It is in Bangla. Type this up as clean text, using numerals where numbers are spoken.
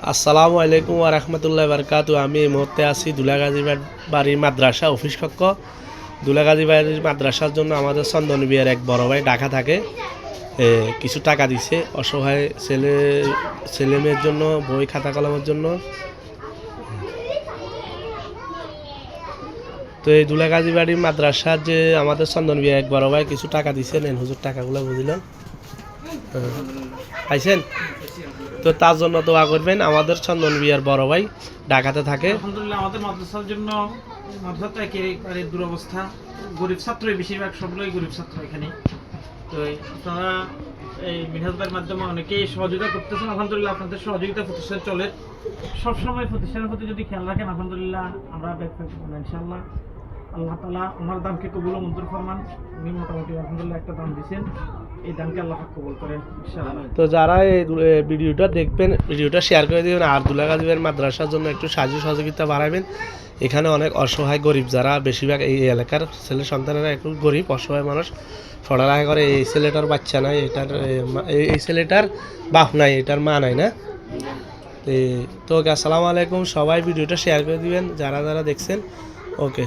আসসালামু আলাইকুম ওয়া রাহমাতুল্লাহি ওয়া বারাকাতুহু। আমি এই মুহূর্তে আছি দুলাগাজী বাড়ির মাদ্রাসা অফিস কক্ষ। দুলাগাজী বাড়ির মাদ্রাসার জন্য আমাদের চন্দন বিয়ার এক বড় ভাই ঢাকা থাকে, কিছু টাকা দিছে অসহায় ছেলে মেয়ের জন্য, বই খাতা কলমের জন্য। তো এই দুলাগাজী বাড়ির মাদ্রাসার যে আমাদের চন্দন বিয়ার এক বড় ভাই কিছু টাকা দিছে, নেন হুজুর টাকাগুলো বুঝলেন পাইছেন। তো তার জন্য দোয়া করবেন। আমাদের চন্দন বিয়ার বড় ভাই ঢাকাতে থাকে। আলহামদুলিল্লাহ আমাদের মাদ্রাসার জন্য মাদ্রাসা একেবারে দুরবস্থা, গরিব ছাত্রই বেশিরভাগ, সবগুলোই গরিব ছাত্র এখানে। তো আপনারা এই মিনহাজ ভাইয়ের মাধ্যমে অনেকেই সহযোগিতা করতেছেন। আলহামদুলিল্লাহ আপনাদের সহযোগিতা প্রতিষ্ঠান চলে সবসময়, প্রতিষ্ঠানের প্রতি যদি খেয়াল রাখেন আলহামদুলিল্লাহ আমরা ব্যবসা করবো ইনশাআল্লাহ। আল্লাহ তাআলা ওনার দামকে কবুল ও মঞ্জুর ফরমান। উনি মোটামুটি আলহামদুলিল্লাহ একটা দাম দিয়েছেন, এই দামকে আল্লাহ কবুল করেন ইনশাআল্লাহ। তো যারা এই ভিডিওটা দেখবেন, ভিডিওটা শেয়ার করে দেবেন আর দুলাগাজী বাড়ির মাদ্রাসার জন্য একটু সাহায্য সহযোগিতা বাড়াবেন। এখানে অনেক অসহায় গরিব, যারা বেশিরভাগ এই এলাকার ছেলে সন্তানেরা একটু গরিব অসহায় মানুষ, পড়ালেখা করে। এই ছেলেটার বাচ্চা নাই, এই ছেলেটার বাপ নাই, এটার মা নাই না। তো ওকে, আসসালামু আলাইকুম। সবাই ভিডিওটা শেয়ার করে দিবেন যারা যারা দেখছেন। ওকে।